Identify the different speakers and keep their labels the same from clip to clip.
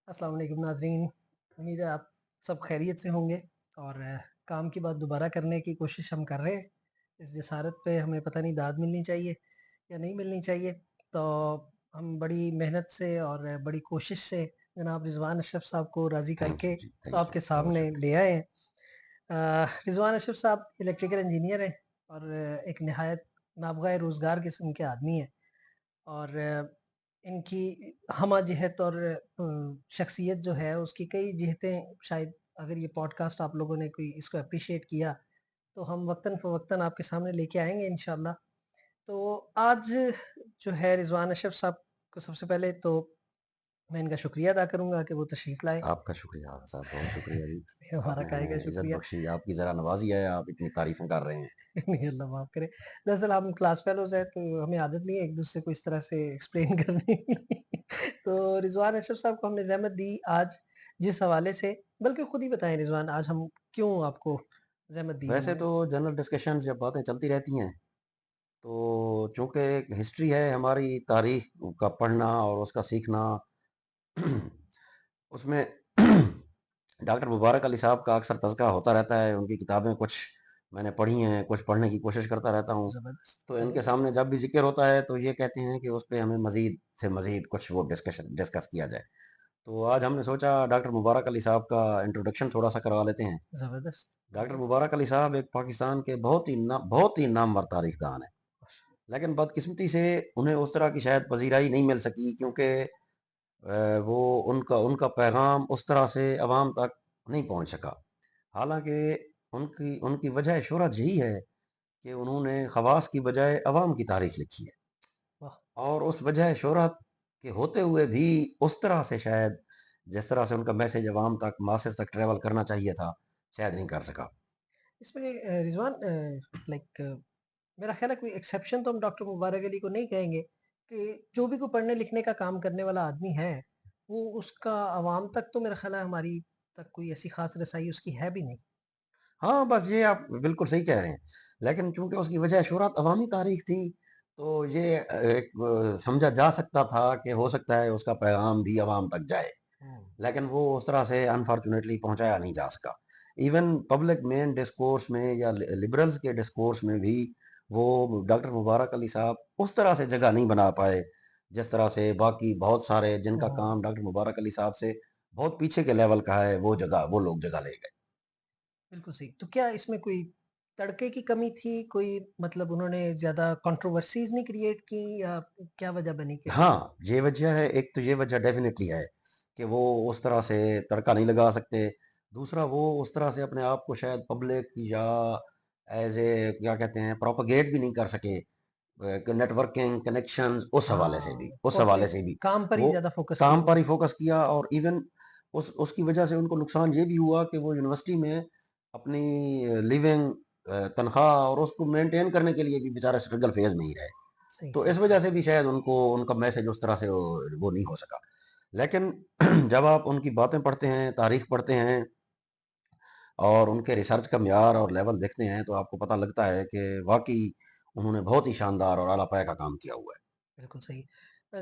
Speaker 1: अस्सलाम वालेकुम नाज़रीन। उम्मीद है आप सब खैरियत से होंगे और काम की बात दोबारा करने की कोशिश हम कर रहे हैं। इस जसारत पे हमें पता नहीं दाद मिलनी चाहिए या नहीं मिलनी चाहिए। तो हम बड़ी मेहनत से और बड़ी कोशिश से जनाब रिज़वान अशरफ साहब को राज़ी
Speaker 2: थैंक यू
Speaker 1: करके
Speaker 2: जी,
Speaker 1: तो
Speaker 2: थैंक यू।
Speaker 1: आपके
Speaker 2: बहुत
Speaker 1: सामने
Speaker 2: शुक्रिया।
Speaker 1: ले आए हैं। रिज़वान अशरफ साहब इलेक्ट्रिकल इंजीनियर हैं और एक निहायत नाबग़ा रोज़गार किस्म के आदमी हैं। और इनकी हमा जहत और शख्सियत जो है उसकी कई जिहतें शायद अगर ये पॉडकास्ट आप लोगों ने कोई इसको एप्रिशिएट किया तो हम वक्तन फ़वक्तन आपके सामने लेके आएँगे इंशाल्लाह। तो आज जो है रिज़वान अशरफ साहब को सबसे पहले तो मैं इनका शुक्रिया अदा करूँगा कि वो तशरीफ़ लाए।
Speaker 2: आपका शुक्रिया साहब, बहुत शुक्रिया जी।
Speaker 1: हमारा
Speaker 2: आपने
Speaker 1: काहे का
Speaker 2: हमें इज़्ज़त
Speaker 1: शुक्रिया।
Speaker 2: बख्शी, आपकी ज़रा नवाज़ी है, आप इतनी तारीफ़ें कर रहे हैं।
Speaker 1: नहीं अल्लाह माफ़ करे। दरअसल हम क्लास फेलोज़ हैं तो हमें आदत नहीं है एक-दूसरे को इस तरह से एक्सप्लेन करने की। तो रिज़वान अशरफ साहब को हमने ज़हमत दी आज जिस हवाले से बल्कि खुद ही बताएँ रिज़वान आज हम क्यों आपको ज़हमत दी
Speaker 2: वैसे
Speaker 1: हमने?
Speaker 2: तो जनरल डिस्कशंस जब बातें चलती रहती हैं, तो चूँकि एक हिस्ट्री है हमारी तारीख़ का पढ़ना और उसका सीखना, उसमें डॉक्टर मुबारक अली साहब का अक्सर तज़किरा होता रहता है, उनकी किताबें कुछ मैंने पढ़ी हैं, कुछ पढ़ने की कोशिश करता रहता हूँ।
Speaker 1: ज़बरदस्त,
Speaker 2: तो इनके
Speaker 1: ज़बरदस्त।
Speaker 2: सामने जब भी ज़िक्र होता है, तो ये कहते हैं कि उस पे हमें मज़ीद से मज़ीद कुछ वो डिस्कस किया जाए। तो आज हमने सोचा डॉक्टर मुबारक अली साहब का इंट्रोडक्शन थोड़ा-सा करवा लेते हैं।
Speaker 1: ज़बरदस्त,
Speaker 2: डॉक्टर
Speaker 1: ज़बरदस्त।
Speaker 2: मुबारक अली साहब एक पाकिस्तान के बहुत ही नामवर तारीख़दान हैं। लेकिन बदकिस्मती से उन्हें उस तरह की शायद पज़ीराई नहीं मिल सकी क्योंकि वो उनका उनका पैगाम उस तरह से अवाम तक नहीं पहुँच सका। हालाँकि उनकी उनकी वजह शोहरत यही है कि उन्होंने ख़वास की बजाय अवाम की तारीख़ लिखी है।
Speaker 1: वाह!
Speaker 2: और उस वजह शोहरत के होते हुए भी उस तरह से शायद जिस तरह से उनका मैसेज अवाम तक मासेस तक ट्रैवल करना चाहिए था, शायद नहीं कर सका।
Speaker 1: इसमें रिज़वान लाइक मेरा ख़्याल है कोई एक्सेप्शन तो हम डॉक्टर मुबारक अली को नहीं कहेंगे कि जो भी कोई पढ़ने-लिखने का काम करने वाला आदमी है, वो उसका अवाम तक तो मेरा ख़्याल है हमारी तक कोई ऐसी ख़ास रसाई उसकी है भी नहीं।
Speaker 2: हाँ, बस ये आप बिल्कुल सही कह रहे हैं। लेकिन चूँकि उसकी वजह शोहरत अवामी तारीख़ थी, तो ये एक समझा जा सकता था कि हो सकता है उसका पैगाम भी अवाम तक जाए।
Speaker 1: हुँ।
Speaker 2: लेकिन वो उस तरह से अनफॉर्चुनेटली पहुँचाया नहीं जा सका। इवन पब्लिक मेन डिस्कोर्स में या लिबरल्स के डिस्कोर्स में भी वो डॉक्टर मुबारक अली साहब उस तरह से जगह नहीं बना पाए, जिस तरह से बाकी बहुत सारे जिनका
Speaker 1: हाँ,
Speaker 2: काम डॉक्टर मुबारक अली साहब से बहुत पीछे के लेवल का है, वो लोग जगह ले गए।
Speaker 1: बिल्कुल सही। तो क्या इसमें कोई तड़के की कमी थी? कोई मतलब उन्होंने ज़्यादा कंट्रोवर्सीज़ नहीं क्रिएट की या क्या वजह बनी कि वो
Speaker 2: हाँ, ये वजह है, एक तो ये वजह डेफ़िनेटली है कि वो उस तरह से तड़का नहीं लगा सकते। दूसरा वो उस तरह से अपने आप को शायद पब्लिक या ऐज़ ए क्या कहते हैं प्रोपेगेट भी नहीं कर सके। नेटवर्किंग, कनेक्शंस
Speaker 1: हाँ,
Speaker 2: उस
Speaker 1: और
Speaker 2: हवाले से भी
Speaker 1: काम पर ही
Speaker 2: वो
Speaker 1: ज़्यादा फ़ोकस किया
Speaker 2: काम पर
Speaker 1: उन्होंने।
Speaker 2: ही फ़ोकस किया और इवन उस उसकी वजह से उनको नुकसान ये भी हुआ कि वो यूनिवर्सिटी में अपनी लिविंग तनख्वाह और उसको मेंटेन करने के लिए भी बेचारे स्ट्रगल फेज़ में ही रहे।
Speaker 1: सही,
Speaker 2: तो
Speaker 1: सही,
Speaker 2: इस
Speaker 1: सही।
Speaker 2: वजह से भी शायद उनको उनका मैसेज उस तरह से वो नहीं हो सका। लेकिन जब आप उनकी बातें पढ़ते हैं, तारीख पढ़ते हैं और उनके रिसर्च का म्यार और लेवल देखते हैं, तो आपको पता लगता है कि वाक़ई उन्होंने बहुत ही शानदार और आला पाया का काम किया हुआ है।
Speaker 1: बिल्कुल सही।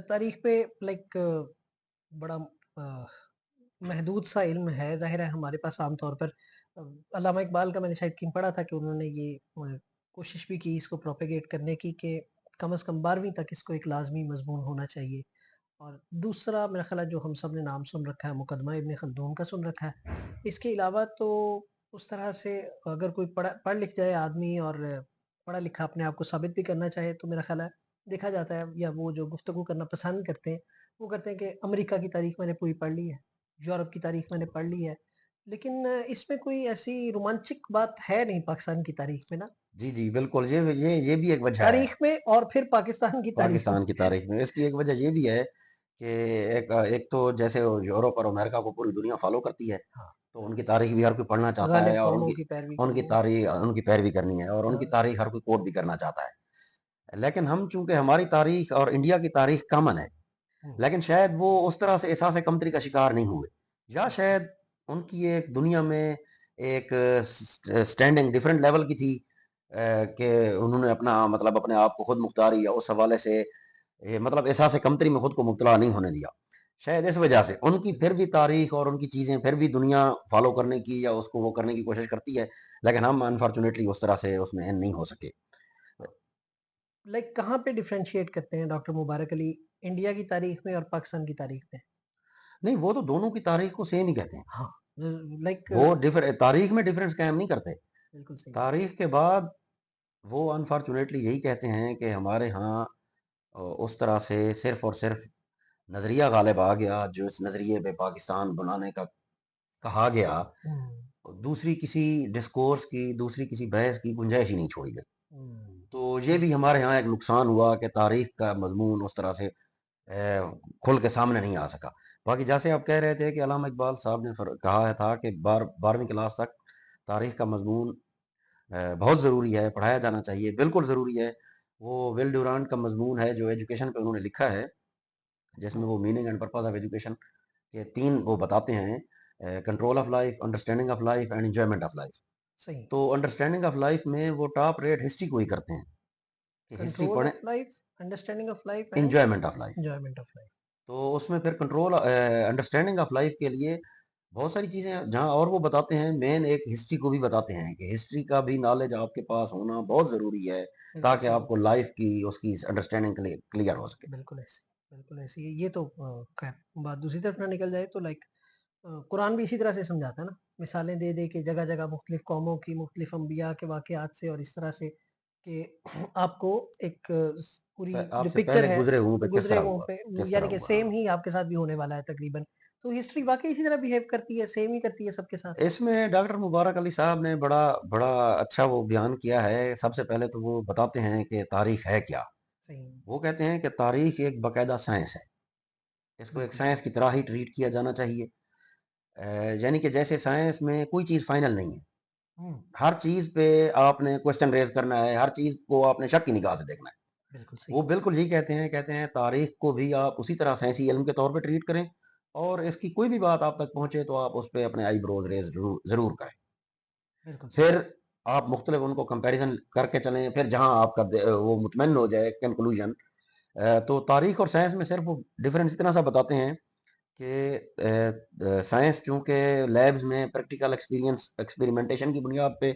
Speaker 1: तारीख पे लाइक बड़ा महदूद सा इल्म है, ज़ाहिर है हमारे पास आम तौर पर अ, अल्लामा इकबाल का मैंने शायद कहीं पढ़ा था कि उन्होंने ये कोशिश भी की इसको प्रोपेगेट करने की कि कम से कम 12वीं तक इसको एक लाज़मी मज़मून होना चाहिए। और दूसरा मेरा ख़्याल है जो हम सब ने नाम सुन रखा है, मुकदमा इब्न खल्दून का सुन रखा है। इसके अलावा तो उस तरह से अगर कोई पढ़ लिख जाए आदमी और पढ़ा लिखा अपने आप को साबित भी करना चाहे तो मेरा ख़्याल है देखा जाता है या वो जो गुफ्तगू करना पसंद करते हैं, वो करते हैं कि अमेरिका की तारीख़ मैंने पूरी पढ़ ली है, यूरोप की तारीख़ मैंने पढ़ ली है। लेकिन इसमें कोई ऐसी रोमांचक बात है नहीं पाकिस्तान की तारीख़ में ना।
Speaker 2: जी, जी, बिल्कुल, ये भी एक वजह है,
Speaker 1: तारीख़ में और फिर पाकिस्तान की तारीख़ में।
Speaker 2: पाकिस्तान की तारीख में। इसकी एक वजह ये भी है कि एक तो जैसे वो यूरोप और अमेरिका को पूरी दुनिया फ़ॉलो करती है,
Speaker 1: हाँ,
Speaker 2: तो उनकी तारीख भी हर कोई पढ़ना चाहता
Speaker 1: गालिब
Speaker 2: है और
Speaker 1: कौमों की पैरवी
Speaker 2: उनकी
Speaker 1: करनी है।
Speaker 2: तारीख उनकी पैरवी करनी है और उनकी
Speaker 1: हाँ,
Speaker 2: तारीख हर कोई कोट भी करना चाहता है। लेकिन हम चूँकि हमारी तारीख और इंडिया की तारीख कॉमन है,
Speaker 1: हुँ,
Speaker 2: लेकिन शायद वो उस तरह से एहसास कमतरी का शिकार नहीं हुए या
Speaker 1: सही, सही,
Speaker 2: शायद उनकी एक दुनिया में एक स्टैंडिंग डिफरेंट लेवल की थी कि उन्होंने अपना मतलब अपने आप को खुद मुख्तारी या उस हवाले से मतलब एहसास कमतरी में खुद को मुब्तला नहीं होने दिया। शायद इस वजह से उनकी फिर भी तारीख और उनकी चीज़ें फिर भी दुनिया फॉलो करने की या उसको वो करने की कोशिश करती है, लेकिन हम अनफॉर्चुनेटली उस तरह से उसमें एंड नहीं हो सके।
Speaker 1: लाइक कहाँ पे डिफरेंशिएट करते हैं डॉक्टर मुबारक अली इंडिया की तारीख में और पाकिस्तान की तारीख में?
Speaker 2: नहीं, वो तो दोनों की तारीख को सेम ही कहते हैं।
Speaker 1: हाँ, लाइक
Speaker 2: वो डिफर तारीख में डिफरेंस कायम नहीं करते।
Speaker 1: बिल्कुल सही।
Speaker 2: तारीख के बाद वो अनफॉर्चुनेटली यही कहते हैं कि हमारे यहाँ उस तरह से सिर्फ और सिर्फ नज़रिया गालिब आ गया, जो इस नज़रिए पे पाकिस्तान बनाने का कहा गया,
Speaker 1: हुँ,
Speaker 2: दूसरी किसी डिस्कोर्स की, दूसरी किसी बहस की गुंजाइश ही नहीं छोड़ी गई।
Speaker 1: हुँ,
Speaker 2: तो ये भी हमारे यहाँ एक नुकसान हुआ कि तारीख का मज़मून उस तरह से खुल के सामने नहीं आ सका। बाकी जैसे आप कह रहे थे कि अल्लामा इकबाल साहब ने कहा था कि 12वीं क्लास तक तारीख का मज़मून बहुत ज़रूरी है, पढ़ाया जाना चाहिए, बिल्कुल ज़रूरी है। वो विल डुरांट का मज़मून है जो एजुकेशन पे उन्होंने लिखा है, जिसमें वो meaning and purpose of education के 3 वो बताते हैं, control of life, understanding of life and enjoyment of life.
Speaker 1: सही।
Speaker 2: तो अंडरस्टैंडिंग ऑफ लाइफ में वो टॉप रेट हिस्ट्री को ही करते हैं कि हिस्ट्री
Speaker 1: कंट्रोल
Speaker 2: पढ़ें,
Speaker 1: of life, understanding of life and
Speaker 2: enjoyment of life.
Speaker 1: Enjoyment of life.
Speaker 2: तो उसमें फिर कंट्रोल अंडरस्टैंडिंग ऑफ लाइफ के लिए बहुत सारी चीज़ें जहाँ और वो बताते हैं, मेन एक हिस्ट्री को भी बताते हैं कि हिस्ट्री का भी नॉलेज आपके पास होना बहुत ज़रूरी है,
Speaker 1: बिल्कुल
Speaker 2: ताकि
Speaker 1: सही,
Speaker 2: आपको लाइफ की उसकी अंडरस्टैंडिंग क्लियर हो सके।
Speaker 1: बिल्कुल ऐसे, बिल्कुल ऐसे ही। ये तो खैर बात दूसरी तरफ ना निकल जाए तो लाइक कुरान भी इसी तरह से समझाता है ना, मिसालें दे-दे के जगह-जगह मुख्तलिफ कौमों की, मुख्तलिफ अंबिया के वाक़यात से और इस तरह से कि आपको एक पूरी जो
Speaker 2: आपसे
Speaker 1: पिक्चर
Speaker 2: पहले
Speaker 1: है,
Speaker 2: गुजरे हुओं पे किस
Speaker 1: गुज़रे
Speaker 2: तरह
Speaker 1: हुओं
Speaker 2: हुआ,
Speaker 1: पे वो
Speaker 2: किस तरह
Speaker 1: यानी कि
Speaker 2: हुआ,
Speaker 1: सेम
Speaker 2: हाँ।
Speaker 1: ही आपके साथ भी होने वाला है तकरीबन। तो हिस्ट्री वाक़ई इसी तरह बिहेव करती है, सेम ही करती है सबके साथ।
Speaker 2: इसमें डॉक्टर मुबारक अली साहब ने बड़ा बड़ा अच्छा वो बयान किया है। सबसे पहले तो वो बताते हैं कि तारीख है क्या।
Speaker 1: सही,
Speaker 2: वो कहते हैं कि तारीख एक बाकायदा साइंस है, इसको एक
Speaker 1: बिल्कुल
Speaker 2: साइंस
Speaker 1: सही।
Speaker 2: की तरह ही ट्रीट किया जाना चाहिए। यानी कि जैसे साइंस में कोई चीज़ फाइनल नहीं है,
Speaker 1: हुँ,
Speaker 2: हर चीज़ पे आपने क्वेश्चन रेज करना है, हर चीज़ को आपने शक की निगाह से देखना है।
Speaker 1: बिल्कुल
Speaker 2: वो
Speaker 1: सही,
Speaker 2: बिल्कुल यही कहते हैं तारीख को भी आप उसी तरह साइंसी इल्म के तौर पे ट्रीट करें, और इसकी कोई भी बात आप तक पहुंचे तो आप उस पे अपने आईब्रोज रेज जरूर जरूर करें।
Speaker 1: बिल्कुल सही।
Speaker 2: फिर आप मुख्तलिफ उनको कंपैरिजन करके चलें, फिर जहां आपका वो मुतमईन हो जाए कंक्लूजन। तो तारीख और साइंस में सिर्फ वो डिफरेंस इतना सा बताते हैं कि साइंस चूंकि लैब्स में प्रैक्टिकल एक्सपीरियंस एक्सपेरिमेंटेशन की बुनियाद पे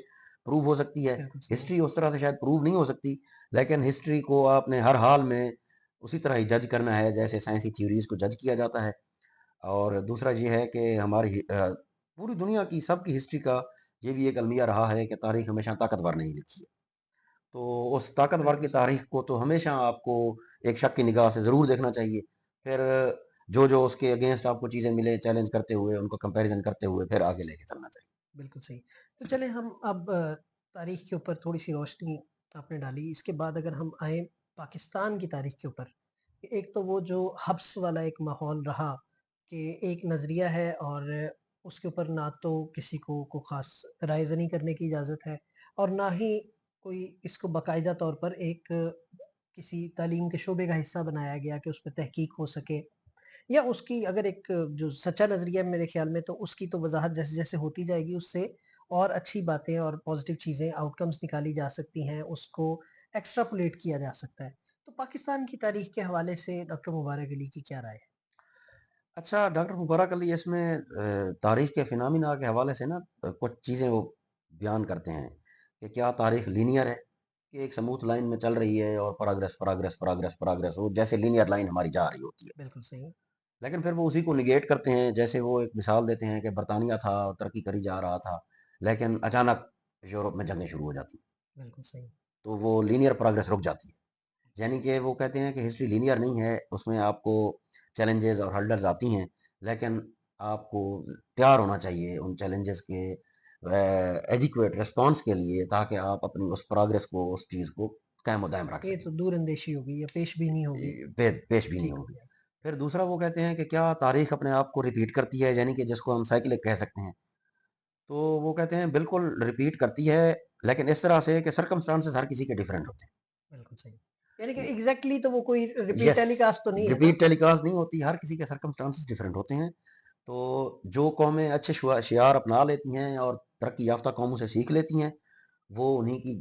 Speaker 2: प्रूव हो सकती है,
Speaker 1: बिल्कुल सही,
Speaker 2: हिस्ट्री उस तरह से शायद प्रूव नहीं हो सकती। लेकिन हिस्ट्री को आपने हर हाल में उसी तरह ही जज करना है जैसे साइंसी थ्योरीज को जज किया जाता है। और दूसरा ये है कि हमारी पूरी दुनिया की सबकी हिस्ट्री का ये भी एक अलमिया रहा है कि तारीख हमेशा ताकतवर नहीं लिखी है। तो उस ताकतवर
Speaker 1: बिल्कुल
Speaker 2: की
Speaker 1: सही।
Speaker 2: तारीख को तो हमेशा आपको एक शक की निगाह से ज़रूर देखना चाहिए। फिर जो उसके अगेंस्ट आपको चीज़ें मिले चैलेंज करते हुए, उनको कंपैरिज़न करते हुए फिर आगे लेके चलना चाहिए।
Speaker 1: बिल्कुल सही। तो चलें हम अब तारीख़ के ऊपर थोड़ी-सी रोशनी आपने डाली, इसके बाद अगर हम आएँ पाकिस्तान की तारीख़ के ऊपर, एक तो वो जो हब्स वाला एक माहौल रहा कि एक नज़रिया है और उसके ऊपर ना तो किसी को ख़ास राय-ज़नी करने की इजाज़त है और ना ही कोई इसको बाकायदा तौर पर एक किसी तालीम के शोबे का हिस्सा बनाया गया कि उस पे तहकीक हो सके या उसकी अगर एक जो सच्चा नज़रिया है मेरे ख़्याल में तो उसकी तो वज़ाहत जैसे-जैसे होती जाएगी उससे और अच्छी बातें और पॉज़िटिव चीज़ें आउटकम्स निकाली जा सकती हैं, उसको एक्स्ट्रापोलेट किया जा सकता है। तो पाकिस्तान की तारीख़ के हवाले से डॉक्टर मुबारक अली की क्या राय है?
Speaker 2: अच्छा, डॉक्टर मुबारक अली इसमें तारीख के फिनोमिना के हवाले से ना कुछ चीज़ें वो बयान करते हैं कि क्या तारीख लीनियर है, कि एक स्मूथ लाइन में चल रही है और प्रोग्रेस, प्रोग्रेस, प्रोग्रेस, प्रोग्रेस, वो जैसे लीनियर लाइन हमारी जा रही होती है।
Speaker 1: बिल्कुल सही,
Speaker 2: लेकिन फिर वो उसी को नेगेट करते हैं, जैसे वो एक मिसाल देते हैं कि बरतानिया था, तरक्की करी जा रहा था, लेकिन अचानक यूरोप में जंगें शुरू हो जाती हैं,
Speaker 1: बिल्कुल सही।
Speaker 2: तो वो लीनियर प्रोग्रेस रुक जाती है। यानी कि वो कहते हैं कि हिस्ट्री लीनियर नहीं है, उसमें आपको चैलेंजेस और हर्डल्स आती हैं, लेकिन आपको तैयार होना चाहिए उन चैलेंजेस के एडिक्वेट रिस्पॉन्स के लिए, ताकि आप अपनी उस प्रोग्रेस को, उस चीज़ को कायम दायम रख
Speaker 1: ये
Speaker 2: सकें,
Speaker 1: तो दूरअंदेशी हो गई या पेशबीनी हो गई,
Speaker 2: पेश भी नहीं
Speaker 1: ठीक हो
Speaker 2: होगी।
Speaker 1: गया।
Speaker 2: फिर दूसरा वो कहते हैं कि क्या तारीख अपने आप को रिपीट करती है, यानी कि जिसको हम साइक्लिक कह सकते हैं। तो वो कहते हैं बिल्कुल रिपीट करती है, लेकिन इस तरह से कि सर्कमस्टांसेस हर किसी के डिफरेंट होते
Speaker 1: बिल्कुल सही। यानी कि
Speaker 2: हैं।
Speaker 1: एग्ज़ैक्टली तो वो कोई रिपीट
Speaker 2: यस,
Speaker 1: टेलीकास्ट तो नहीं है ना?
Speaker 2: रिपीट टेलीकास्ट नहीं होती, हर किसी के सर्कमस्टांसेस डिफरेंट होते हैं। तो जो कौमें अच्छे शियार अपना लेती हैं और तरक्की याफ्ता कौमों से सीख लेती हैं, वो उन्हीं की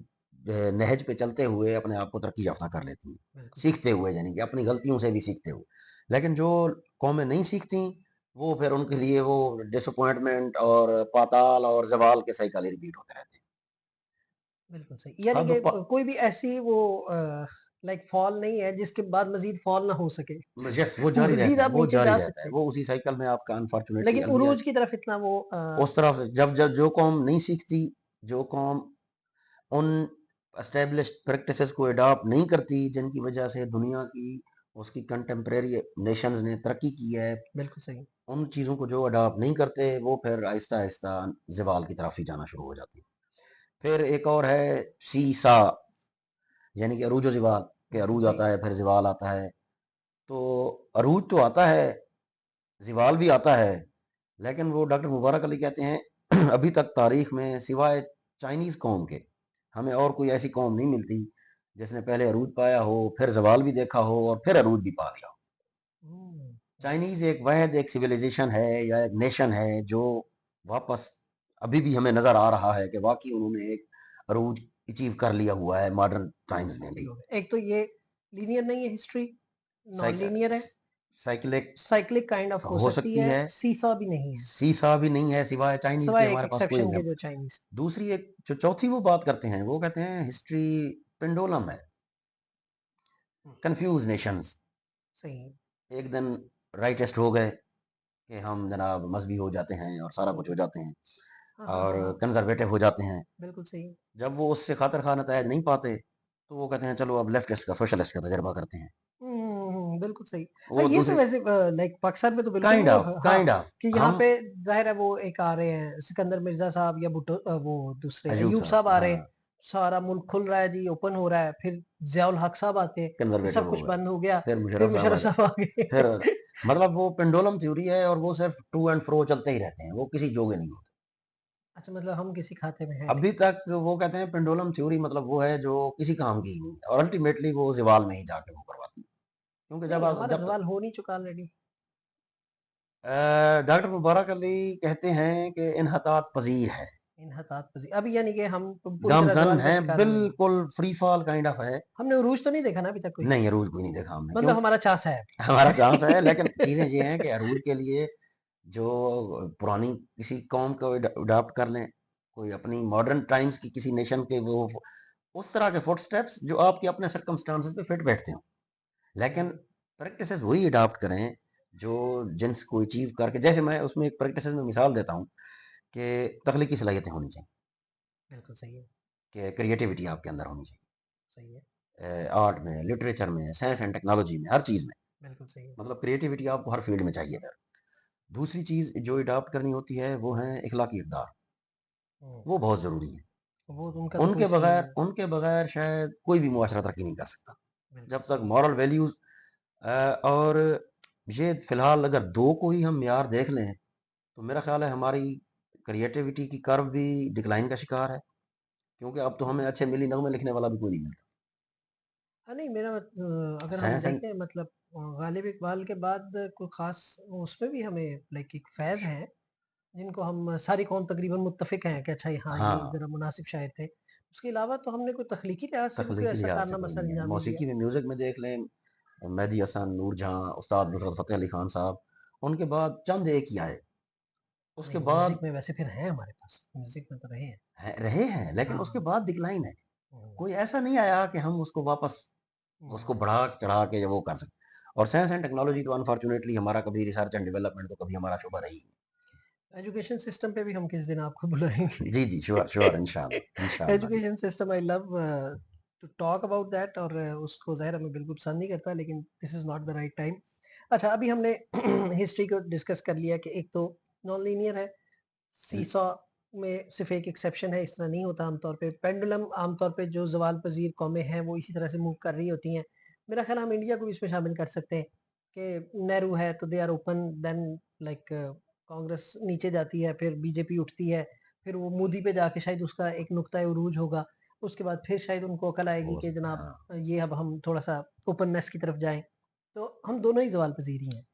Speaker 2: नहज पे चलते हुए अपने आप को तरक्की याफ्ता कर लेती हैं,
Speaker 1: बिल्कुल सही।
Speaker 2: सीखते हुए, यानी कि अपनी गलतियों से भी सीखते हुए। लेकिन जो कौमें नहीं सीखती, वो फिर उनके लिए वो डिसअपॉइंटमेंट और पाताल और ज़वाल के साइकिल रिपीट होते रहते हैं।
Speaker 1: बिल्कुल सही। यानी
Speaker 2: अब
Speaker 1: कि
Speaker 2: प
Speaker 1: कोई भी ऐसी वो लाइक फॉल नहीं है जिसके बाद मज़ीद फॉल ना हो सके।
Speaker 2: यस, वो जारी
Speaker 1: मज़ीद
Speaker 2: रहता है,
Speaker 1: आप
Speaker 2: वो
Speaker 1: नीचे
Speaker 2: जारी
Speaker 1: जा
Speaker 2: रहता है।
Speaker 1: सकते हैं।
Speaker 2: वो उसी साइकिल में आपका अनफॉर्च्यूनेटली
Speaker 1: लेकिन
Speaker 2: अलविया
Speaker 1: उरूज की तरफ इतना वो
Speaker 2: उस तरफ जब जो कौम नहीं सीखती, जो कौम उन एस्टेब्लिश्ड प्रैक्टिसेस को अडॉप्ट नहीं करती जिनकी वजह से दुनिया की उसकी कंटेम्प्रेरी नेशंस ने तरक्की की है,
Speaker 1: बिल्कुल सही।
Speaker 2: उन चीज़ों को जो अडॉप्ट नहीं करते वो फिर आहिस्ता आहिस्ता ज़वाल की तरफ ही जाना शुरू हो जाती है। फिर एक और है सीसा, यानी कि अरूज व ज़वाल, कि
Speaker 1: बिल्कुल
Speaker 2: अरूज
Speaker 1: सही।
Speaker 2: आता है फिर ज़वाल आता है। तो अरूज तो आता है, ज़वाल भी आता है, लेकिन वो डॉक्टर मुबारक अली कहते हैं अभी तक तारीख में सिवाय चाइनीज़ कौम के हमें और कोई ऐसी कौम नहीं मिलती जिसने पहले अरूज पाया हो, फिर ज़वाल भी देखा हो और फिर अरूज भी पा लिया हो।
Speaker 1: नाइस।
Speaker 2: चाइनीज़ एक वाहिद एक सिविलाइजेशन है या एक नेशन है जो वापस अभी भी हमें नज़र आ रहा है कि वाक़ई उन्होंने एक अरूज अचीव कर लिया हुआ है मॉडर्न टाइम्स में भी।
Speaker 1: ठीक हो गया। एक तो ये लीनियर नहीं है हिस्ट्री, नॉन
Speaker 2: साइक
Speaker 1: लीनियर है,
Speaker 2: साइक्लिक
Speaker 1: साइक्लिक काइंड ऑफ हो
Speaker 2: हो
Speaker 1: सकती
Speaker 2: सकती
Speaker 1: है,
Speaker 2: है,
Speaker 1: सीसॉ भी नहीं है,
Speaker 2: सीसा भी नहीं है सिवाय चाइनीज़ के
Speaker 1: सिवाय एक
Speaker 2: हमारे पास कोई
Speaker 1: एक्सेप्शन के
Speaker 2: एग्ज़ाम्पल।
Speaker 1: जो चाइनीज़।
Speaker 2: दूसरी एक जो चौथी वो बात करते हैं, वो कहते हैं हिस्ट्री पेंडुलम है,
Speaker 1: हुँ,
Speaker 2: कन्फ्यूज़ नेशंस।
Speaker 1: सही है।
Speaker 2: एक दिन राइटिस्ट हो गए कि हम जनाब मज़हबी हो जाते हैं और सारा कुछ हो जाते हैं
Speaker 1: हाँ, हाँ,
Speaker 2: और
Speaker 1: हाँ, हाँ,
Speaker 2: कंज़र्वेटिव हो जाते हैं।
Speaker 1: बिल्कुल सही है।
Speaker 2: जब वो उससे खातिर खा नतायज नहीं पाते, तो वो कहते हैं चलो अब लेफ्टिस्ट का, सोशलिस्ट का तजर्बा करते हैं।
Speaker 1: बिल्कुल सही। हाँ,
Speaker 2: वो
Speaker 1: ये तो
Speaker 2: दूसरी
Speaker 1: वैसे लाइक पाकिस्तान में तो बिल्कुल वो हाँ,
Speaker 2: काइंड ऑफ
Speaker 1: कि यहाँ
Speaker 2: हम
Speaker 1: पे ज़ाहिर है वो एक आ रहे हैं सिकंदर मिर्ज़ा साहब या भुट्टो वो दूसरे
Speaker 2: अयूब
Speaker 1: अय्यूब
Speaker 2: साहब
Speaker 1: साहब आ रहे हैं,
Speaker 2: हाँ,
Speaker 1: सारा मुल्क खुल रहा है जी, ओपन हो रहा है, फिर ज़ियाउल हक साहब आते हैं, फिर
Speaker 2: कंज़र्वेटिव
Speaker 1: सब
Speaker 2: हो
Speaker 1: कुछ
Speaker 2: गए।
Speaker 1: बंद हो गया,
Speaker 2: फिर
Speaker 1: फिर
Speaker 2: मुशर्रफ साहब आ
Speaker 1: मुशर्रफ
Speaker 2: गए।
Speaker 1: साहब आ
Speaker 2: फिर
Speaker 1: गए।
Speaker 2: मतलब वो पेंडुलम थ्योरी है और वो सिर्फ़ टू एंड फ्रो चलते ही रहते हैं, वो किसी जोगे नहीं होते।
Speaker 1: अच्छा मतलब हम किसी खाते में हैं नहीं।
Speaker 2: अभी तक वो कहते हैं पेंडुलम थ्योरी मतलब वो है जो किसी काम की ही नहीं है और अल्टीमेटली वो ज़वाल में ही जाके वो करवाती है। क्योंकि
Speaker 1: नहीं, हमारा
Speaker 2: जब
Speaker 1: सवाल हो नहीं चुका ऑलरेडी।
Speaker 2: डॉक्टर मुबारक अली कहते हैं कि इन्हतात पज़ीर है।
Speaker 1: इन्हतात पज़ीर अभी यानी कि हम पूरी तरह
Speaker 2: गामज़न
Speaker 1: ज़वाल का
Speaker 2: है,
Speaker 1: शिकार हुए नहीं।
Speaker 2: बिल्कुल फ्री फॉल काइंड ऑफ है।
Speaker 1: हमने उरूज तो नहीं देखा ना अभी तक कोई?
Speaker 2: नहीं, अरूज कोई नहीं देखा हमने
Speaker 1: मतलब
Speaker 2: क्यों
Speaker 1: हमारा चांस है।
Speaker 2: हमारा चांस है, लेकिन चीज़ें ये हैं कि अरूज के लिए जो पुरानी किसी कौम को अडॉप्ट कर लें, कोई अपनी मॉडर्न टाइम्स की किसी नेशन के वो उस तरह के फुटस्टेप्स जो आपके अपने सर्कमस्टांसेस पे फिट बैठते हों। लेकिन
Speaker 1: हुँ,
Speaker 2: प्रैक्टिसेस वही अडॉप्ट करें जो जिनको अचीव करके, जैसे मैं उसमें एक प्रैक्टिसेस में मिसाल देता हूँ कि तख्लीकी सलाहियतें होनी चाहिए,
Speaker 1: बिल्कुल सही है,
Speaker 2: कि क्रिएटिविटी आपके अंदर होनी
Speaker 1: सही है,
Speaker 2: चाहिए। आर्ट में, लिटरेचर में, साइंस एंड टेक्नोलॉजी में, हर चीज़ में।
Speaker 1: बिल्कुल सही है।
Speaker 2: मतलब क्रिएटिविटी आपको हर फील्ड में चाहिए फिर। दूसरी चीज़ जो अडॉप्ट करनी होती है वो है इखलाकी इक़दार,
Speaker 1: हुँ,
Speaker 2: वो बहुत ज़रूरी है।
Speaker 1: वो तो उनका तो कोई सीन नहीं है।
Speaker 2: उनके बगैर शायद कोई भी मुआशरा तरक्की नहीं कर सकता।
Speaker 1: बिल्कुल
Speaker 2: जब तक
Speaker 1: सही है।
Speaker 2: मॉरल वैल्यूज़ और ये फ़िलहाल अगर 2 को ही हम मियार देख लें, तो मेरा ख़्याल है हमारी क्रिएटिविटी की कर्व भी डिक्लाइन का शिकार है, क्योंकि अब तो हमें अच्छे मिली नग़मे लिखने वाला भी कोई नहीं मिलता।
Speaker 1: हाँ, नहीं मेरा अगर हम
Speaker 2: साइंस एंड
Speaker 1: देखें मतलब गालिब इकबाल के बाद कोई ख़ास उसमें भी हमें लाइक एक फ़ैज़ हैं, जिनको हम सारी कौम तकरीबन मुत्तफ़िक हैं कि अच्छा हाँ, ये
Speaker 2: हाँ,
Speaker 1: ज़रा मुनासिब शायर थे। उसके अलावा तो हमने कोई तख्लीकी लिहाज़ से भी कोई
Speaker 2: तख़्लीकी
Speaker 1: ऐसा
Speaker 2: लिहाज़ से
Speaker 1: कारनामा
Speaker 2: कोई
Speaker 1: सर
Speaker 2: नहीं है।
Speaker 1: अंजाम नहीं दिया।
Speaker 2: मौसीकी में, म्यूज़िक में देख लें, मेहदी हसन, नूरजहाँ, उस्ताद नुसरत फ़तेह अली खान साहब, उनके बाद चंद एक ही आए। उसके
Speaker 1: नहीं,
Speaker 2: बाद
Speaker 1: म्यूज़िक में वैसे फिर हैं हमारे पास, म्यूज़िक में तो रहे हैं।
Speaker 2: रहे हैं, लेकिन उसके
Speaker 1: हाँ,
Speaker 2: बाद डिक्लाइन है।
Speaker 1: हुँ,
Speaker 2: कोई ऐसा नहीं आया कि हम उसको वापस उसको
Speaker 1: हुँ।
Speaker 2: बढ़ा-चढ़ा के वो कर सकें। और साइंस एंड टेक्नोलॉजी तो अनफॉर्च्यूनेटली हमारा कभी रिसर्च एंड डेवलपमेंट तो कभी हमारा शुबा रही नहीं।
Speaker 1: एजुकेशन सिस्टम पे भी हम किसी दिन आपको बुलाएँगे।
Speaker 2: जी, जी, श्योर, श्योर, इंशाअल्लाह, इंशाअल्लाह जी।
Speaker 1: Education system I love to talk about that और उसको ज़ाहिर है मैं बिल्कुल पसंद नहीं करता लेकिन this is not the right time. अच्छा अभी हमने हिस्ट्री को डिस्कस कर लिया कि एक तो नॉन लीनियर है,
Speaker 2: ल
Speaker 1: सीसॉ में सिर्फ़ एक एक्सेप्शन है, इस तरह नहीं होता आमतौर पे। पेंडुलम आमतौर पे जो ज़वाल पज़ीर कौमें हैं, वो इसी तरह से मूव कर रही होती हैं। मेरा ख़्याल है हम इंडिया को भी इसमें शामिल कर सकते हैं कि नेहरू है तो they are open then like Congress नीचे जाती है, फिर बीजेपी उठती है, फिर वो मोदी पे जाके शायद उसका एक नुक्ता उरूज होगा। उसके बाद फिर शायद उनको अकल आएगी
Speaker 2: हो
Speaker 1: कि
Speaker 2: सकता है,
Speaker 1: जनाब
Speaker 2: हाँ।
Speaker 1: ये अब हम थोड़ा-सा ओपननेस की तरफ जाएँ। तो हम दोनों ही ज़वाल पज़ीर ही हैं।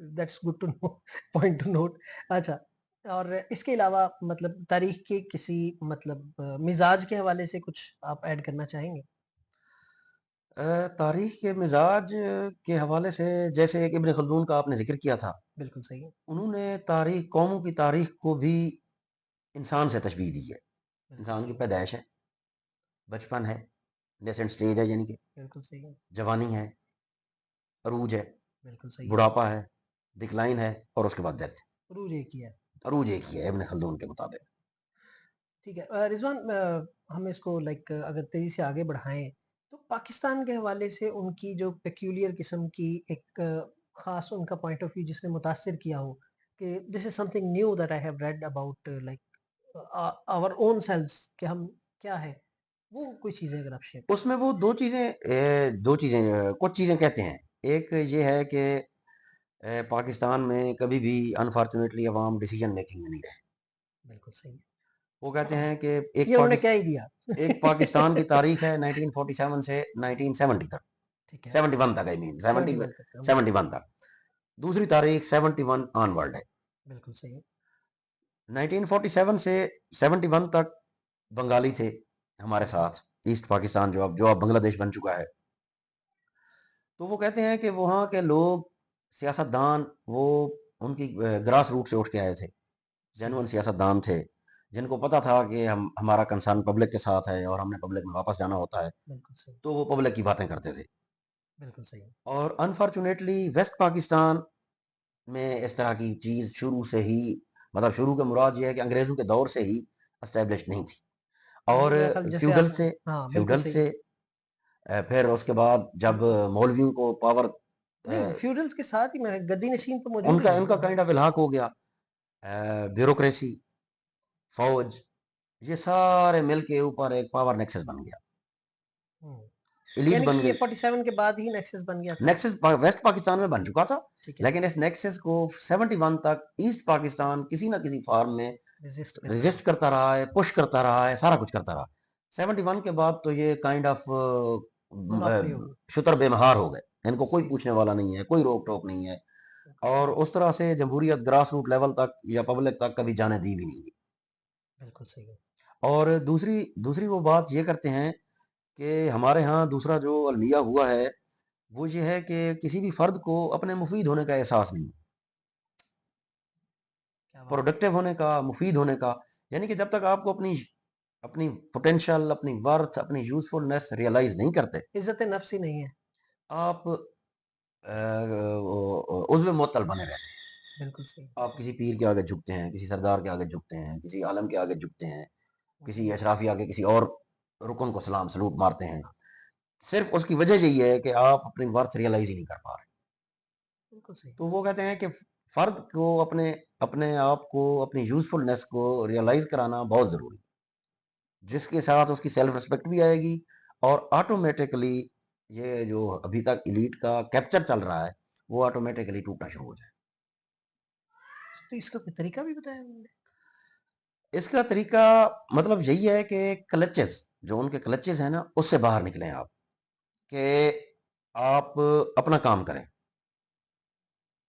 Speaker 1: That's good to know point to note. अच्छा और इसके अलावा मतलब तारीख के किसी मतलब मिज़ाज के हवाले से कुछ आप ऐड करना चाहेंगे?
Speaker 2: तारीख के मिजाज के हवाले से जैसे एक इब्न खल्दून का आपने जिक्र किया था,
Speaker 1: बिल्कुल सही है,
Speaker 2: उन्होंने तारीख कौमों की तारीख को भी इंसान से तशबीह दी है।
Speaker 1: बिल्कुल
Speaker 2: इंसान की
Speaker 1: सही,
Speaker 2: पैदाइश है, बचपन है, नेसेंट स्टेज है यानी कि
Speaker 1: बिल्कुल सही है,
Speaker 2: जवानी है, अरूज है,
Speaker 1: बिल्कुल सही है।
Speaker 2: बुढ़ापा है, डिक्लाइन है और उसके बाद डेथ।
Speaker 1: रूल एक ही है।
Speaker 2: अरूज एक ही है इब्न खल्दून के मुताबिक।
Speaker 1: ठीक है रिज़वान हम इसको अगर तेज़ी से आगे बढ़ाएँ, तो पाकिस्तान के हवाले से उनकी जो पेक्यूलियर किस्म की एक ख़ास उनका पॉइंट ऑफ व्यू जिसने मुतासिर किया हो कि this is something new that I have read about our own selves कि हम क्या है? वो कोई चीज़ें अगर आप शेयर करें।
Speaker 2: उसमें वो 2 चीज़ें 2 चीज़ें कुछ चीज़ें कहते हैं। एक ये है कि पाकिस्तान में कभी भी अनफॉर्च्यूनेटली अवाम डिसीजन मेकिंग में नहीं रहे।
Speaker 1: बिल्कुल सही है।
Speaker 2: वो कहते हैं कि
Speaker 1: ये उन्होंने कह ही दिया।
Speaker 2: एक पाकिस्तान की तारीख है 1947 से 1970 तक,
Speaker 1: ठीक है,
Speaker 2: 71 तक आई मीन 70
Speaker 1: 71 तक का बिल्कुल सही
Speaker 2: 71
Speaker 1: है,
Speaker 2: तक। दूसरी तारीख 71 ऑनवर्ड है।
Speaker 1: बिल्कुल सही है।
Speaker 2: 1947 से 71 तक बंगाली थे हमारे
Speaker 1: हुँ, हुँ।
Speaker 2: साथ, ईस्ट पाकिस्तान जो अब बांग्लादेश बन चुका है। तो वो कहते हैं कि वहाँ के लोग, सियासतदान, वो उनकी ग्रास रूट से उठ के आए थे।
Speaker 1: सही
Speaker 2: जेन्युइन
Speaker 1: है,
Speaker 2: सियासतदान थे, जिनको पता था कि हम हमारा कंसर्न पब्लिक के साथ है और हमने पब्लिक में वापस जाना होता है,
Speaker 1: बिल्कुल सही,
Speaker 2: तो वो पब्लिक की बातें करते थे।
Speaker 1: बिल्कुल सही।
Speaker 2: और अनफॉर्चुनेटली वेस्ट पाकिस्तान में इस तरह की चीज़ शुरू से ही, मतलब शुरू का मुराद ये है कि अंग्रेज़ों के दौर से ही एस्टेब्लिश नहीं थी।
Speaker 1: जी,
Speaker 2: और
Speaker 1: मेरा ख़्याल जैसे
Speaker 2: फ्यूडल
Speaker 1: आप
Speaker 2: से
Speaker 1: हाँ, बिल्कुल
Speaker 2: फ्यूडल
Speaker 1: सही।
Speaker 2: से फिर उसके बाद जब मौलवियों को पावर,
Speaker 1: नहीं, फ्यूडल्स के साथ ही मैं गद्दी नशीन तो मौजूद ही
Speaker 2: उनका
Speaker 1: रहे
Speaker 2: इनका
Speaker 1: हैं।
Speaker 2: काइंड ऑफ इल्हाक हो गया, ब्यूरोक्रेसी, फौज, ये सारे मिल के ऊपर एक पावर नेक्सस बन गया,
Speaker 1: हुँ,
Speaker 2: एलीट
Speaker 1: यानी कि
Speaker 2: बन
Speaker 1: ये
Speaker 2: गई।
Speaker 1: 47 के बाद ही नेक्सस बन गया था?
Speaker 2: नेक्सस वेस्ट पाकिस्तान में बन चुका था,
Speaker 1: ठीक है,
Speaker 2: लेकिन इस नेक्सस को 71 तक ईस्ट पाकिस्तान किसी ना किसी फॉर्म में
Speaker 1: रेज़िस्ट करता
Speaker 2: रेजिस्ट
Speaker 1: रहा,
Speaker 2: करता रहा है, पुश करता रहा है, सारा कुछ करता रहा। 71 के बाद तो ये काइंड ऑफ
Speaker 1: मोनोपोली हो गई।
Speaker 2: शुतर बेमहार हो गए। इनको कोई
Speaker 1: सही,
Speaker 2: पूछने वाला नहीं है, कोई रोक टोक नहीं है।
Speaker 1: बिल्कुल
Speaker 2: और
Speaker 1: सही,
Speaker 2: उस तरह से जमहूरियत ग्रास रूट लेवल तक या पब्लिक तक कभी जाने दी भी नहीं गई।
Speaker 1: बिल्कुल सही है।
Speaker 2: और दूसरी दूसरी वो बात ये करते हैं कि हमारे यहाँ दूसरा जो अलमिया हुआ है, वो ये है कि किसी भी फर्द को अपने मुफीद होने का एहसास नहीं,
Speaker 1: क्या बात है!
Speaker 2: प्रोडक्टिव होने का, मुफीद होने का। यानी कि जब तक आपको अपनी अपनी पोटेंशियल, अपनी वर्थ, अपनी यूज़फुलनेस रियलाइज़ नहीं करते,
Speaker 1: इज़्ज़त-ए-नफ़्स ही नहीं है।
Speaker 2: आप उज़्व मुअत्तल बने रहते हैं।
Speaker 1: बिल्कुल सही।
Speaker 2: आप किसी पीर के आगे झुकते हैं, किसी सरदार के आगे झुकते हैं, किसी आलम के आगे झुकते हैं, किसी
Speaker 1: हुँ,
Speaker 2: अशराफ़ी आगे किसी और रुकन को सलाम सलूट मारते हैं। सिर्फ़ उसकी वजह यही है कि आप अपनी वर्थ रियलाइज़ ही नहीं कर पा रहे।
Speaker 1: बिल्कुल सही।
Speaker 2: तो वो कहते हैं कि फ़र्द को अपने अपने आप को, अपनी यूज़फुलनेस को रियलाइज़ कराना बहुत ज़रूरी है। जिसके साथ उसकी सेल्फ रिस्पेक्ट भी आएगी और ऑटोमेटिकली ये जो अभी तक एलीट का कैप्चर चल रहा है, वो ऑटोमेटिकली टूटना शुरू हो जाए।
Speaker 1: तो इसका कोई तरीका भी बताया उन्होंने?
Speaker 2: इसका तरीका मतलब यही है कि क्लचेस, जो उनके क्लचेस हैं ना, उससे बाहर निकलें आप, कि आप अपना काम करें।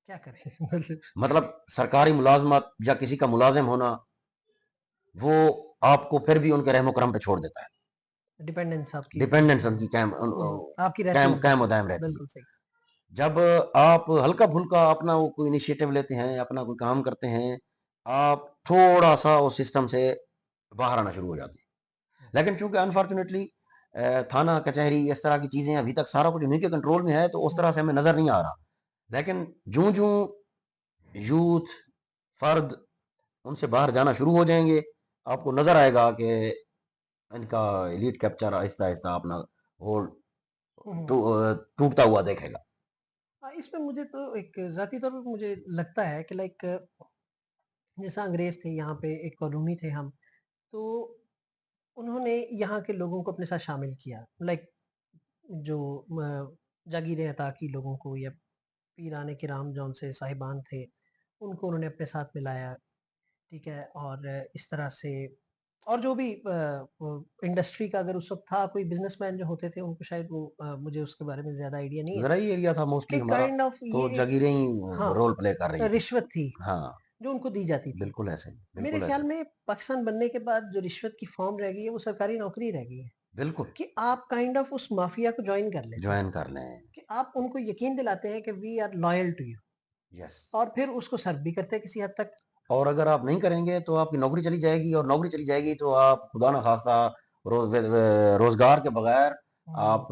Speaker 1: क्या करें? मतलब
Speaker 2: मतलब सरकारी मुलाज़मत या किसी का मुलाज़िम होना, वो आपको फिर भी उनके रहम करम पे छोड़ देता है।
Speaker 1: डिपेंडेंस आपकी
Speaker 2: डिपेंडेंस उनकी
Speaker 1: आपकी रहती है उनके
Speaker 2: कायम
Speaker 1: ऊपर।
Speaker 2: और दायम रहती है।
Speaker 1: बिल्कुल सही।
Speaker 2: जब आप हल्का-फुल्का अपना वो कोई इनिशिएटिव लेते हैं, अपना कोई काम करते हैं, आप थोड़ा-सा उस सिस्टम से बाहर आना शुरू हो जाते हैं।
Speaker 1: हुँ,
Speaker 2: लेकिन चूँकि अनफॉर्च्यूनेटली थाना, कचहरी इस तरह की चीज़ें अभी तक सारा कुछ उन्हीं के कंट्रोल में है, तो उस
Speaker 1: हुँ,
Speaker 2: तरह से हमें नज़र नहीं आ रहा। लेकिन जूँ-जूँ यूथ, फ़र्द उनसे बाहर जाना शुरू हो जाएँगे, आपको नज़र आएगा कि इनका एलीट कैप्चर आहिस्ता-आहिस्ता अपना होल्ड
Speaker 1: हुँ, हुँ।
Speaker 2: टूटता हुआ देखेगा।
Speaker 1: इसमें मुझे तो एक ज़ाती तौर पे मुझे लगता है कि जैसा अंग्रेज़ थे यहाँ पे एक कॉलोनी थे हम, तो उन्होंने यहाँ के लोगों को अपने साथ शामिल किया। जो म जागीरें अता की लोगों को या पीराने किराम जौन से साहिबान थे, उनको उन्होंने अपने साथ मिलाया, ठीक है? और इस तरह से और जो भी इंडस्ट्री का अगर उस वक़्त था कोई बिज़नेसमैन जो होते थे उनको शायद मुझे उसके बारे में ज़्यादा आइडिया नहीं है,
Speaker 2: ज़राई एरिया था मोस्टली
Speaker 1: कि
Speaker 2: हमारा,
Speaker 1: काइंड ऑफ
Speaker 2: तो
Speaker 1: ये एक
Speaker 2: जागीरें ही
Speaker 1: हाँ,
Speaker 2: रोल प्ले कर रही थी।
Speaker 1: रिश्वत थी,
Speaker 2: हाँ,
Speaker 1: जो उनको दी जाती थी।
Speaker 2: बिल्कुल ऐसे ही,
Speaker 1: मेरे
Speaker 2: बिल्कुल ऐसे
Speaker 1: ख़्याल
Speaker 2: ही।
Speaker 1: में पाकिस्तान बनने के बाद जो रिश्वत की फ़ॉर्म रह गई है, वो सरकारी नौकरी रह गई है।
Speaker 2: बिल्कुल,
Speaker 1: कि आप काइंड ऑफ उस माफिया को जॉइन कर लेते हैं,
Speaker 2: जॉइन कर लें।
Speaker 1: कि आप उनको यकीन दिलाते हैं कि we are loyal to you
Speaker 2: yes.
Speaker 1: और फिर उसको सर्व भी करते हैं किसी हद तक।
Speaker 2: और अगर आप नहीं करेंगे तो आपकी नौकरी चली जाएगी, और नौकरी चली जाएगी तो आप खुदा ना खास्ता रोज़गार के बगैर
Speaker 1: हुँ।
Speaker 2: आप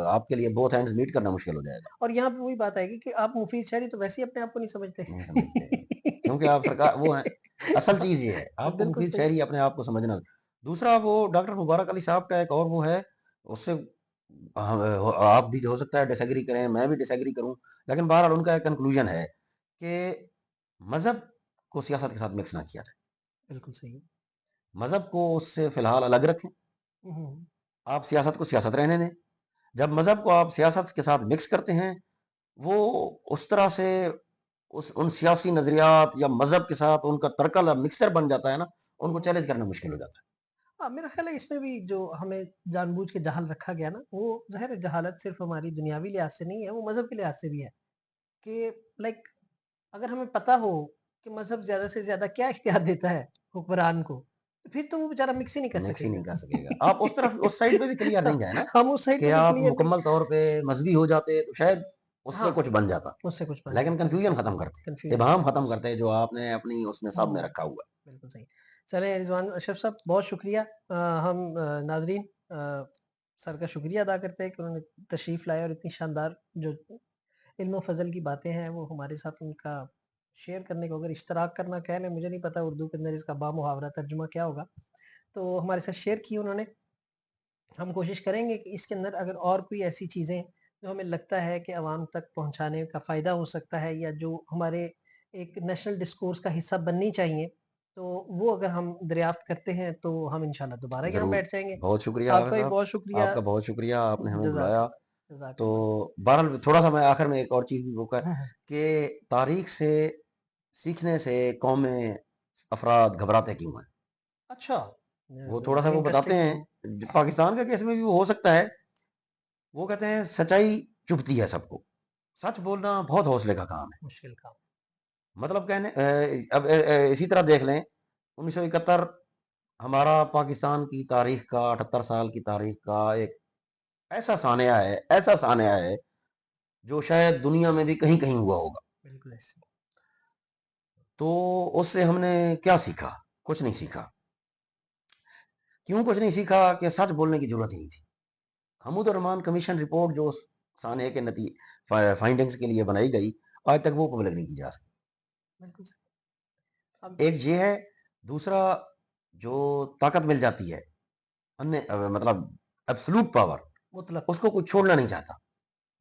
Speaker 2: आपके लिए बोथ एंड्स मीट करना मुश्किल हो जाएगा।
Speaker 1: और यहाँ पे वही बात आएगी कि आप मुफीद शहरी तो वैसे ही अपने आप को नहीं समझते।
Speaker 2: नहीं समझते। क्योंकि आप सरकार वो हैं, असल चीज़ ये है, आपको
Speaker 1: बिल्कुल
Speaker 2: मुफ़ीद
Speaker 1: सही।
Speaker 2: शहरी अपने आप को समझना। दूसरा वो डॉक्टर मुबारक अली साहब का एक और वो है, उससे आप भी हो सकता है डिसएग्री करें, मैं भी डिसएग्री करूँ, लेकिन बहरहाल उनका एक कन्क्लूज़न है कि मज़हब को सियासत के साथ मिक्स ना किया जाए।
Speaker 1: बिल्कुल सही।
Speaker 2: मज़हब को उससे फ़िलहाल अलग रखें,
Speaker 1: हुँ, हुँ।
Speaker 2: आप सियासत को सियासत रहने दें। जब मज़हब को आप सियासत के साथ मिक्स करते हैं, वो उस तरह से उस उन सियासी नज़रियात या मज़हब के साथ उनका तर्कल मिक्सचर बन जाता है ना,
Speaker 1: हुँ,
Speaker 2: उनको
Speaker 1: हुँ।
Speaker 2: चैलेंज करना मुश्किल हो जाता है।
Speaker 1: हाँ, मेरा ख़्याल है इसमें भी जो हमें जानबूझ के जहाल रखा गया ना, वो ज़ाहिर है जहालत सिर्फ़ हमारी दुनियावी लिहाज़ से नहीं है, वो मज़हब के लिहाज़ से भी है। कि लाइक अगर हमें पता हो कि मज़हब ज़्यादा से ज़्यादा क्या इख्तियार देता है हुक्मरान को, तो फिर तो वो बेचारा मिक्स ही नहीं कर
Speaker 2: मिक्स ही नहीं
Speaker 1: सकेगा।
Speaker 2: कर सकेगा। आप उस तरफ उस साइड पे भी क्लियर नहीं गए ना,
Speaker 1: हम उस साइड
Speaker 2: कि
Speaker 1: पे भी
Speaker 2: आप
Speaker 1: क्लियर नहीं।
Speaker 2: मुकम्मल तौर पे मज़हबी हो जाते तो शायद उससे
Speaker 1: हाँ,
Speaker 2: कुछ बन जाता।
Speaker 1: उससे कुछ बन
Speaker 2: लेकिन
Speaker 1: जाता,
Speaker 2: कन्फ्यूज़न खत्म करते,
Speaker 1: कन्फ्यूज़न
Speaker 2: इबहम
Speaker 1: खत्म।
Speaker 2: खत्म करते जो आपने अपनी उसमें सब में
Speaker 1: हुँ,
Speaker 2: रखा हुआ है।
Speaker 1: बिल्कुल सही। चलें रिज़वान अशरफ साहब बहुत शुक्रिया। हम नाज़रीन सर का शुक्रिया अदा करते हैं कि उन्होंने तशरीफ़ लाए और इतनी शानदार जो इल्म फ़ज़ल की बातें हैं वो हमारे साथ उनका शेयर करने को अगर इश्तराक करना कह लें, मुझे नहीं पता उर्दू के अंदर इसका बामुहावरा तर्जुमा क्या होगा। तो हमारे साथ शेयर की उन्होंने। हम कोशिश करेंगे कि इसके अंदर अगर और कोई ऐसी चीज़ें जो हमें लगता है कि आवाम तक पहुँचाने का फ़ायदा हो सकता है या जो हमारे एक नेशनल डिस्कोर्स का हिस्सा बननी चाहिए, तो वो अगर हम दरियाफ़्त करते हैं तो हम इंशाल्लाह दोबारा यहाँ
Speaker 2: ज़रूर,
Speaker 1: बैठ जाएँगे।
Speaker 2: बहुत शुक्रिया आगा
Speaker 1: आपका भी
Speaker 2: साहब,
Speaker 1: बहुत शुक्रिया।
Speaker 2: आपका बहुत शुक्रिया, आपने हमें बुलाया।
Speaker 1: जज़ाकल्लाह,
Speaker 2: तो
Speaker 1: जज़ाकल्लाह।
Speaker 2: बहरहाल थोड़ा-सा मैं आखिर में एक और चीज़ भी वो कर
Speaker 1: हुँ, हुँ।
Speaker 2: कि तारीख से सीखने से कौमें, अफ़राद घबराते क्यों हैं?
Speaker 1: अच्छा,
Speaker 2: वो थोड़ा-सा
Speaker 1: वेरी
Speaker 2: वो बताते
Speaker 1: इंटरेस्टिंग।
Speaker 2: हैं, पाकिस्तान के केस में भी वो हो सकता है, वो कहते हैं सच्चाई चुभती है सबको, सच बोलना बहुत हौसले का काम है।
Speaker 1: मुश्किल काम।
Speaker 2: मतलब कहने अब इसी तरह देख लें, 1971 हमारा पाकिस्तान की तारीख का 78 साल की तारीख का एक ऐसा सान्या है, जो शायद दुनिया में भी कहीं-कहीं हुआ होगा।
Speaker 1: बिल्कुल ऐसे।
Speaker 2: तो उससे हमने क्या सीखा? कुछ नहीं सीखा। क्यों कुछ नहीं सीखा? कि सच बोलने की ज़रूरत ही नहीं थी। हमीद उर रहमान कमीशन रिपोर्ट जो सान्या के फाइंडिंग्स के लिए बनाई गई, आज तक वो पब्लिक नहीं की जा सकी।
Speaker 1: बिल्कुल सही। अब
Speaker 2: एक ये है, दूसरा जो ताकत मिल जाती है, अन्य मतलब एब्सोल्यूट पावर,
Speaker 1: मुतलक
Speaker 2: उसको कोई छोड़ना नहीं चाहता।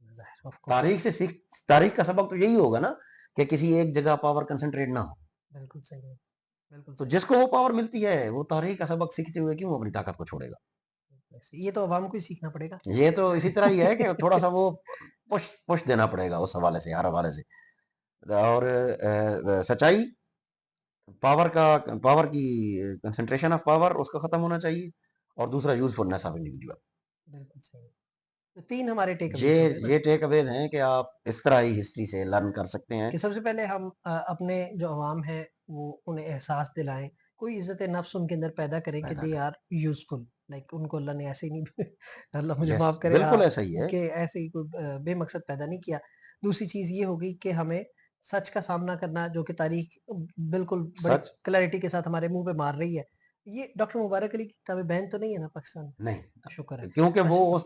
Speaker 1: ज़ाहिर ऑफ़ कोर्स।
Speaker 2: तारीख का सबक तो यही होगा ना, कि किसी एक जगह पावर कंसंट्रेट ना हो।
Speaker 1: बिल्कुल सही है, बिल्कुल
Speaker 2: तो
Speaker 1: सही।
Speaker 2: जिसको वो पावर मिलती है, वो तारीख का सबक सीखते हुए क्यों अपनी ताकत को छोड़ेगा?
Speaker 1: वैसे ये तो अवाम को ही सीखना पड़ेगा।
Speaker 2: ये तो इसी तरह ही है कि थोड़ा-सा वो पुश पुश देना पड़ेगा उस हवाले से, हर हवाले से। और सच्चाई, पावर की कंसंट्रेशन ऑफ पावर उसका खत्म होना चाहिए, और दूसरा यूज़फुलनेस ऑफ इंडिविजुअल।
Speaker 1: बिल्कुल सही। तो 3 हमारे टेक
Speaker 2: ये
Speaker 1: अवेज़ हो गए ना,
Speaker 2: ये टेक अवेज़ हैं कि आप इस तरह ही हिस्ट्री से लर्न कर सकते हैं।
Speaker 1: कि सबसे पहले हम अपने जो अवाम है वो उन्हें एहसास दिलाएँ, कोई इज़्ज़त-ए-नफ़्स उनके अंदर पैदा करें कि
Speaker 2: पैदा
Speaker 1: दे
Speaker 2: करें।
Speaker 1: Are useful. लाइक उनको अल्लाह ने ऐसे ही नहीं अल्लाह मुझे
Speaker 2: यस,
Speaker 1: माफ़ करे
Speaker 2: बिल्कुल ऐसा ही है।
Speaker 1: कि ऐसे ही कोई बेमकसद पैदा नहीं किया। दूसरी चीज़ ये हो गई कि हमें सच का सामना करना जो कि तारीख़ बिल्कुल बड़ी
Speaker 2: सच
Speaker 1: क्लैरिटी के साथ हमारे मुँह पे मार रही है। ये डॉक्टर मुबारक अली की किताबें बैन तो नहीं है ना पाकिस्तान में? शुक्र है।
Speaker 2: नहीं, क्योंकि वो
Speaker 1: अच्छा,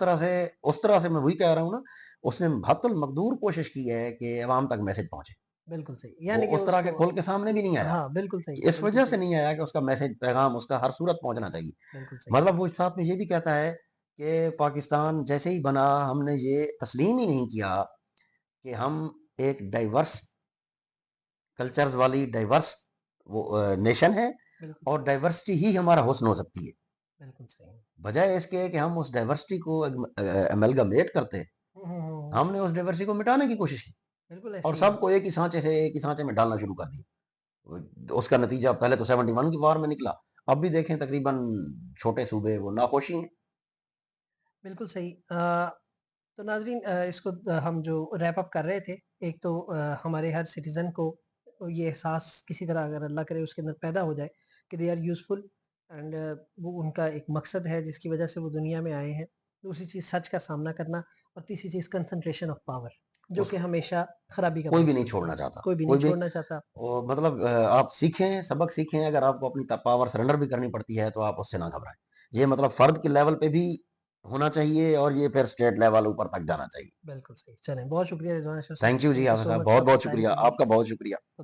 Speaker 2: उस तरह से मैं वही कह रहा हूँ ना, उसने हद्दुल मक़दूर कोशिश की है कि अवाम तक मैसेज पहुँचे।
Speaker 1: बिल्कुल सही।
Speaker 2: वो
Speaker 1: यानी कि
Speaker 2: उस तरह के
Speaker 1: उसको
Speaker 2: खुल के सामने भी नहीं आया।
Speaker 1: हाँ,
Speaker 2: इस
Speaker 1: बिल्कुल
Speaker 2: वजह से
Speaker 1: सही,
Speaker 2: नहीं आया कि उसका मैसेज, पैगाम उसका हर सूरत पहुँचना चाहिए।
Speaker 1: बिल्कुल सही।
Speaker 2: मतलब वो साथ में ये भी कहता है कि पाकिस्तान जैसे ही बना, हमने ये तस्लीम ही नहीं किया कि हम एक डाइवर्स कल्चर्स वाली डाइवर्स वो नेशन है,
Speaker 1: बिल्कुल
Speaker 2: और
Speaker 1: सही,
Speaker 2: डाइवर्सिटी ही हमारा हुस्न हो सकती है।
Speaker 1: बिल्कुल सही।
Speaker 2: बजाय इसके कि हम उस डाइवर्सिटी को एमलगमेट करते,
Speaker 1: हुँ, हुँ, हुँ, हुँ।
Speaker 2: हमने उस डाइवर्सिटी को मिटाने की कोशिश की,
Speaker 1: बिल्कुल
Speaker 2: और
Speaker 1: ऐसे ही है।
Speaker 2: सबको एक ही सांचे में डालना शुरू कर दिया। उसका नतीजा पहले तो 71 की वार में निकला, अब भी देखें तकरीबन छोटे सूबे वो नाखुशी हैं।
Speaker 1: बिल्कुल सही। तो नाज़रीन इसको हम जो रैप अप कर रहे थे, एक तो हमारे हर सिटिज़न को ये एहसास किसी तरह अगर अल्लाह करे उसके अंदर पैदा हो जाए कि दे आर यूज़फुल, एंड वो उनका एक मकसद है जिसकी वजह से वो दुनिया में आए हैं। दूसरी चीज़ सच का सामना करना और तीसरी चीज़ कंसंट्रेशन ऑफ पावर जो
Speaker 2: उस
Speaker 1: कि हमेशा खराबी का
Speaker 2: कोई भी
Speaker 1: बायस
Speaker 2: नहीं
Speaker 1: बनती
Speaker 2: छोड़ना
Speaker 1: है।
Speaker 2: चाहता,
Speaker 1: कोई भी नहीं
Speaker 2: कोई भी
Speaker 1: छोड़ना चाहता।
Speaker 2: और मतलब आप सीखें, सबक सीखें, अगर आपको अपनी पावर सरेंडर भी करनी पड़ती है, तो आप उससे ना घबराएँ। ये मतलब फ़र्द के लेवल पे भी होना चाहिए और ये फिर स्टेट लेवल ऊपर तक जाना चाहिए।
Speaker 1: बिल्कुल सही। चलें बहुत शुक्रिया रिज़वान अशरफ साहब।
Speaker 2: थैंक यू जी
Speaker 1: थैंक यू
Speaker 2: आफ़ा
Speaker 1: सो
Speaker 2: साहब,
Speaker 1: मच फॉर
Speaker 2: बहुत-बहुत
Speaker 1: योर टाइम
Speaker 2: शुक्रिया।
Speaker 1: टुडे।
Speaker 2: आपका बहुत शुक्रिया।
Speaker 1: खुदा